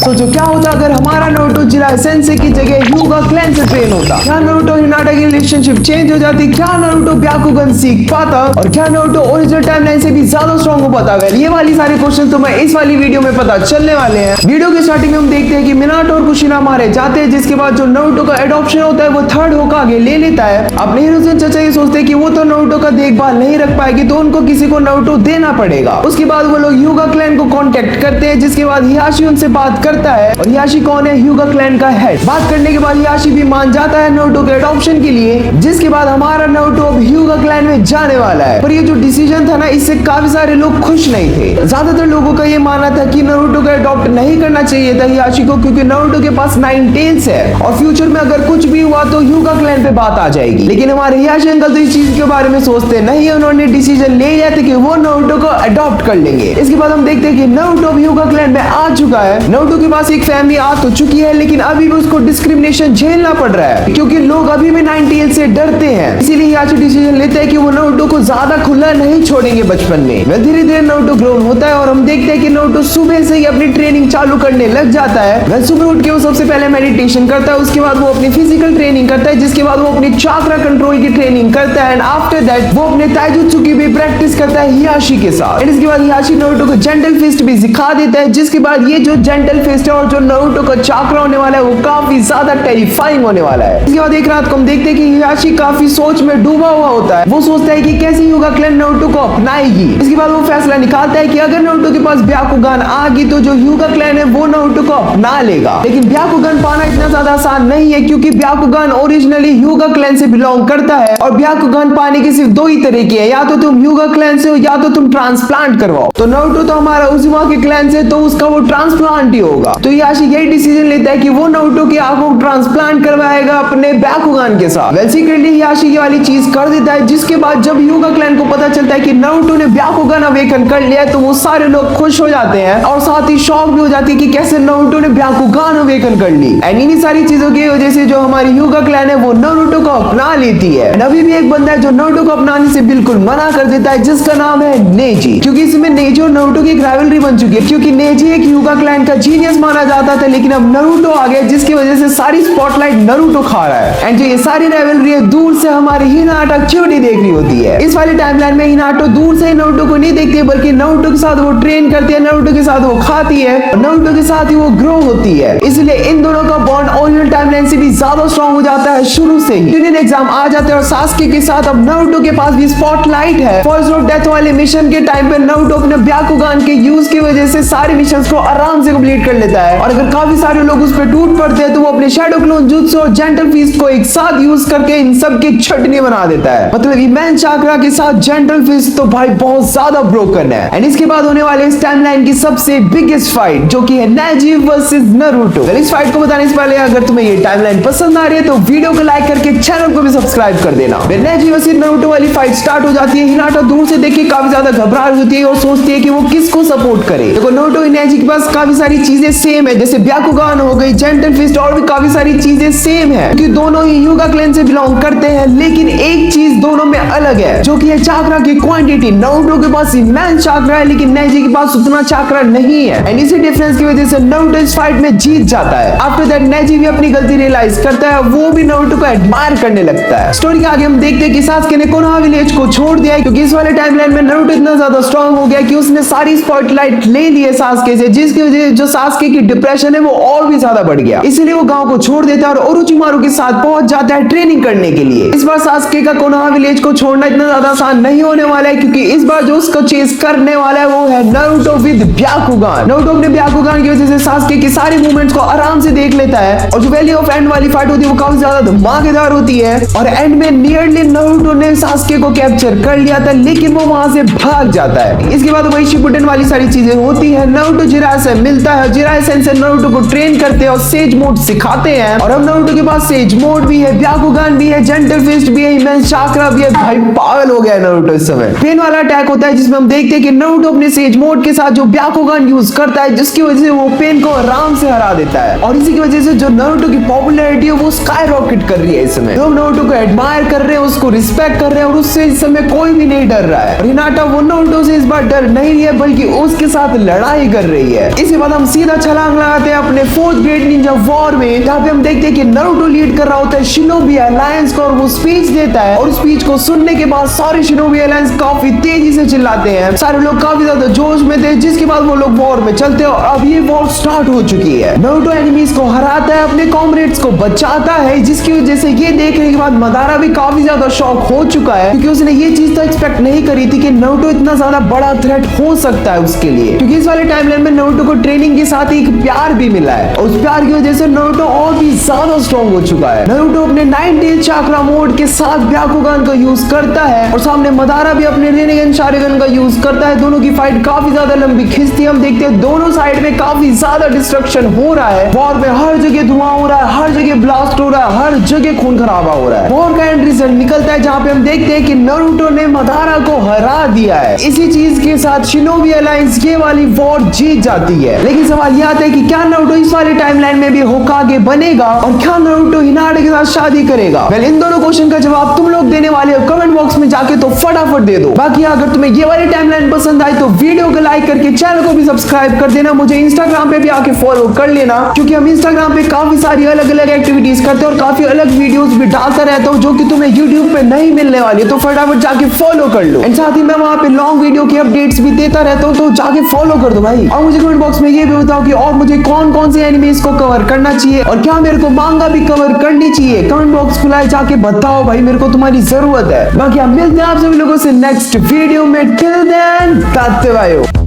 सोचो क्या होता अगर हमारा नारुतो जिराय सेंसे की जगह ह्यूगा क्लैन से ट्रेन होता। क्या नारुतो हिनाटा की रिलेशनशिप चेंज हो जाती? क्या नारुतो ब्याकुगन सीख पाता? और क्या नारुतो ओरिजिनल टाइमलाइन से भी ज्यादा स्ट्रॉन्ग हो पाता? अगर ये वाली सारी क्वेश्चन तो मैं इस वाली वीडियो में पता चलने वाले हैं। वीडियो के स्टार्टिंग में हम देखते हैं कि मिनाटो और कुशिना मारे जाते हैं, जिसके बाद जो नारुतो का एडॉप्शन होता है वो थर्ड होकागे ले लेता है। अपने हिरोशिन चाचा ये सोचते हैं कि वो तो नारुतो का देखभाल नहीं रख पाएगी, तो उनको किसी को नारुतो देना पड़ेगा। उसके बाद वो लोग ह्यूगा क्लैन को कांटेक्ट करते हैं, जिसके बाद हियाशी उनसे बात करता है। और हियाशी कौन है? ह्यूगा क्लैन का हेड। बात करने के बाद हियाशी भी मान जाता है नारुतो के एडॉप्शन के लिए, जिसके बाद हमारा नारुतो अब ह्यूगा क्लैन में जाने वाला है। पर ये जो डिसीजन था ना, इससे काफी सारे लोग खुश नहीं थे। ज्यादातर लोगों का ये मानना था कि नारुतो को एडॉप्ट नहीं करना चाहिए था हियाशी को, क्योंकि नारुतो के पास 9 टेल्स है और फ्यूचर में अगर कुछ भी हुआ तो ह्यूगा क्लैन पे बात आ जाएगी। लेकिन हमारे हियाशी अंकल तो इस चीज के बारे में सोचते नहीं, उन्होंने डिसीजन ले लिया था कि वो नारुतो को अडॉप्ट कर लेंगे। इसके बाद हम देखते हैं कि नारुतो ह्यूगा क्लैन में आ चुका है। नारुतो के पास एक फैमिली आ तो चुकी है, लेकिन अभी भी उसको डिस्क्रिमिनेशन झेलना पड़ रहा है, क्योंकि लोग अभी भी 9 टेल से डरते हैं। इसीलिए हियाशी डिसीजन लेते हैं कि वो नारुतो को ज्यादा खुला नहीं छोड़ेंगे बचपन में। धीरे धीरे नारुतो ग्रोन होता है और हम देखते हैं कि नारुतो सुबह से ही अपनी ट्रेनिंग चालू करने लग जाता है। सुबह उठ के वो सबसे पहले मेडिटेशन करता है, उसके बाद वो अपनी फिजिकल ट्रेनिंग करता है, जिसके बाद वो अपनी चाक्रा कंट्रोल की ट्रेनिंग करता है। एंड आफ्टर दैट वो अपने ताइजुत्सु की भी प्रैक्टिस करता है हियाशी के साथ। एंड इसके बाद हियाशी नारुतो को जेंटल फिस्ट भी सिखा देता है, जिसके बाद ये जो जेंटल फिस्ट है और जो नारुतो का चाक्रा होने वाला है वो काफी ज्यादा टेरिफाइंग होने वाला है। इसके बाद एक रात को हम देखते हैं कि हियाशी काफी सोच में डूबा हुआ होता है। वो सोचता है कि कैसे ह्यूगा क्लैन नारुतो को अपनाएगी। इसके बाद वो फैसला निकालता है कि अगर नारुतो के पास ब्याकुगान आ गई तो जो ह्यूगा क्लैन है वो नारुतो को अपना लेगा। लेकिन ब्याकुगान पाना इतना ज्यादा आसान नहीं है, क्योंकि ब्याकुगान ओरिजिनली ह्यूगा क्लैन से बिलोंग करता है और ब्याकुगान पाने के सिर्फ 2 ही तरीके हैं, या तो तुम ह्यूगा क्लैन से हो या तो तुम ट्रांसप्लांट करवाओ। तो नारुतो तो हमारा उजुमा के क्लैन से, तो उसका वो ट्रांसप्लांट ही होगा। तो हियाशी यही डिसीजन लेता है कि वो नारुतो की आंखों को ट्रांसप्लांट करवाएगा अपने ब्याकुगान के साथ। वेल सीक्रेटली हियाशी ये वाली चीज कर देता है, जिसके बाद जब ह्यूगा क्लैन को पता चलता है कि नारुतो ने ब्याकुगान अवेकन कर लिया है, तो वो सारे लोग खुश हो जाते हैं और साथ ही शॉक भी हो जाती है कि कैसे नारुतो ने ब्याकुगान अवेकन कर ली। एंड इन्हीं सारी चीजों की वजह से जो हमारी ह्यूगा क्लैन है वो नारुतो को अपना लेती है। अभी भी एक बंदा है जो नारुतो को अपनाने से बिल्कुल मना कर देता है, जिसका नाम है नेजी, क्योंकि इसमें नेजी और नारुतो की एक राइवलरी बन चुकी है। क्योंकि नेजी एक ह्यूगा क्लैन का जीनियस माना जाता था, लेकिन अब नारुतो आ गया, जिसकी वजह से सारी स्पॉटलाइट नारुतो खा रहा है। एंड जो ये सारी राइवलरी है दूर से हमारी हिनाटा क्यूटी देख रही होती है। इस वाली टाइमलाइन में हिनाटो दूर से नारुतो को नहीं देखती है, बल्कि नारुतो के साथ वो ट्रेन करती है, नारुतो के साथ वो खाती है, नारुतो के साथ ही वो ग्रो होती है। इसलिए इन दोनों का बॉन्ड ओरिजिनल टाइमलाइन से भी ज्यादा स्ट्रॉन्ग हो जाता है शुरू से ही। यूनियन एग्जाम आ जाते हैं और सास्के के साथ अब नारुतो के पास भी स्पॉटलाइट है। फर्स्ट ऑफ डेथ वाले मिशन के टाइम पे नारुतो अपने ब्याकुगान के यूज की वजह से सारे मिशंस को आराम से कंप्लीट कर लेता है, और अगर काफी सारे लोग उस पर टूट पड़ते हैं तो वो अपने शैडो क्लोन जुत्सु और जेंटल फिस्ट को एक साथ यूज करके इन सब की चटनी बना देता है। मतलब इमेंस चाक्रा के साथ जेंटल फिस्ट तो भाई बहुत ज्यादा ब्रोकन है। एंड इसके बाद होने वाले इस टाइमलाइन की सबसे बिगेस्ट फाइट, जो कि है नेजी वर्सेस नारुतो। इस फाइट को बताने से पहले अगर तुम्हें ये टाइमलाइन पसंद आ रही है तो वीडियो को लाइक करके चैनल को भी सब्सक्राइब कर देना। नेजी वर्सेस नारुतो वाली फाइट स्टार्ट हो जाती है। हिनाटा दूर से देख के काफी ज्यादा घबराहट होती है और सोचती है कि वो किसको सपोर्ट करे। देखो नारुतो और नेजी के पास काफी सारी चीजें सेम है, जैसे ब्याकुगान हो गई, जेंटल फिस्ट, और भी काफी सारी चीजें सेम है, क्योंकि दोनों ही ह्यूगा क्लैन से बिलोंग करते हैं। लेकिन एक चीज दोनों में अलग है, जो कि है चाक्रा की क्वांटिटी। नारुतो के पास इमेंस चाक्रा है, लेकिन नेजी के पास उतना चाक्रा नहीं है। एंड इसी डिफरेंस की वजह से नारुतो इस फाइट में जीत जाता है। आफ्टर दैट नेजी भी अपनी गलती रियलाइज करता है, वो भी नारुतो को एडमायर करने लगता है। स्टोरी के आगे हम देखते हैं कि सास्के ने कोनोहा विलेज को छोड़ दिया है, क्योंकि इस वाले टाइमलाइन में नारुतो इतना ज्यादा स्ट्रांग हो गया कि उसने सारी स्पॉटलाइट ले ली है सास्के से, जिसकी वजह से जो सास्के की डिप्रेशन है वो और भी ज्यादा बढ़ गया। इसलिए वो गांव को छोड़ देता है और ओरोचिमारू के साथ पहुंच जाता है ट्रेनिंग करने के लिए। इस बार सास्के का कोनोहा विलेज को छोड़ना इतना ज्यादा आसान नहीं होने वाला है, क्योंकि इस बार जो उसको चेस करने वाला है वो है नारुतो विद ब्याकुगान। नारुतो अपने ब्याकुगान की वजह से सास्के के सारे मूवमेंट्स को आराम से देख लेता है, और जो वैली ऑफ एंड वाली फाइट होती है वो काफी ज्यादा धमाकेदार होती है। और एंड में नियरली नारुतो ने सास्के को कैप्चर कर लिया था, लेकिन वो वहां से भाग जाता है। इसके बाद वही शिपुडेन वाली सारी चीजें होती है। नारुतो जिराय से मिलता है, जिराय सेंसे नारुतो को ट्रेन करते हैं और सेज मोड सिखाते हैं। और अब नारुतो के पास सेज मोड भी है, ब्याकुगान भी है, जेंटल फिस्ट भी है, इमेंस चाक्रा भी है। भाई पागल हो गया नारुतो इस समय। पेन वाला अटैक होता है, जिसमें हम देखते हैं कि नारुतो अपने सेज मोड के साथ जो ब्याकुगान यूज करता है, जिसकी वजह से वो पेन को आराम से हरा देता है। और इसी की वजह से जो नारुतो की पॉपुलैरिटी है वो स्काई रॉकेट कर रही है। इस समय लोग नारुतो को एडमायर कर रहे हैं, उसको रिस्पेक्ट कर रहे हैं, और उससे इस समय कोई भी नहीं डर रहा है। और हिनाटा वो नारुतो से इस बार डर नहीं है, बल्कि उसके साथ लड़ाई कर रही है। इसके बाद हम सीधा सीधा छलांग लगाते हैं अपने 4th ग्रेड निंजा वॉर में, जहाँ पे हम देखते हैं कि नारुतो लीड कर रहा होता है शिनोबी अलायंस को और वो स्पीच देता है और स्पीच को सुनने के बाद सारे शिनोबी अलायंस काफी तेजी से चिल्लाते हैं। सारे लोग काफी ज्यादा जोश में थे, जिसके बाद वो लोग वॉर में चलते हैं और अब ये वॉर स्टार्ट हो चुकी है। नारुतो एनिमीज को हराता है, अपने कॉमरेड्स को बचाता है, जिसकी वजह से ये देखने के बाद मदारा भी काफी ज्यादा शॉक हो चुका है, क्योंकि उसने ये चीज तो एक्सपेक्ट नहीं करी थी कि नारुतो इतना ज्यादा बड़ा थ्रेट हो सकता है उसके लिए, क्योंकि इस वाले टाइमलाइन में नारुतो को ट्रेनिंग के साथ एक प्यार भी मिला है और उस प्यार की वजह से नारुतो और भी ज्यादा स्ट्रॉन्ग हो चुका है। नारुतो अपने 9 चाक्रा मोड के साथ ब्याकुगन का यूज करता है और सामने मदारा भी अपने रेनेगन शारिगन का यूज करता है। दोनों की फाइट काफी ज्यादा लंबी खिंचती है। हम देखते हैं दोनों साइड में काफी ज्यादा डिस्ट्रक्शन हो रहा है, वॉर में हर जगह धुआं हो रहा है, हर जगह ब्लास्ट हो रहा है, हर जगह खून खराबा हो रहा है। वॉर का एंड रिजल्ट निकलता है जहाँ पे हम देखते हैं कि नारुतो ने मदारा को हरा दिया है। इसी चीज के साथ शिनोबी अलायंस ये वाली वॉर जीत जाती है। लेकिन सवाल यह आता है कि क्या नारुतो इस वाले टाइमलाइन में भी होकागे बनेगा और क्या नारुतो हिनाटा के साथ शादी करेगा? वेल, इन दोनों क्वेश्चन का जवाब तुम लोग देने वाले हो कमेंट बॉक्स में जाके, तो फटाफट दे दो। बाकी अगर तुम्हें ये वाली टाइमलाइन पसंद आई तो वीडियो को लाइक करके चैनल को भी सब्सक्राइब कर देना। मुझे इंस्टाग्राम पे भी आके फॉलो कर लेना, क्योंकि हम इंस्टाग्राम पे काफी सारी अलग अलग एक्टिविटीज करते हैं और काफी अलग वीडियोस भी डालता रहता हूँ, जो कि तुम्हें यूट्यूब पे नहीं मिलने वाली, तो फटाफट जाके फॉलो कर लो। एंड साथ ही मैं वहाँ पे लॉन्ग वीडियो की अपडेट्स भी देता रहता हूँ, तो जाके फॉलो कर दो भाई। और मुझे कमेंट बॉक्स में ये भी बताओ कि और मुझे कौन कौन से एनिमेज को कवर करना चाहिए और क्या मेरे को मांगा भी कवर करनी चाहिए। कमेंट बॉक्स खुलाए, जाके बताओ भाई, मेरे को तुम्हारी जरूरत है। बाकी हम मिलते हैं आप सभी लोगों से नेक्स्ट वीडियो में। Till then, bye.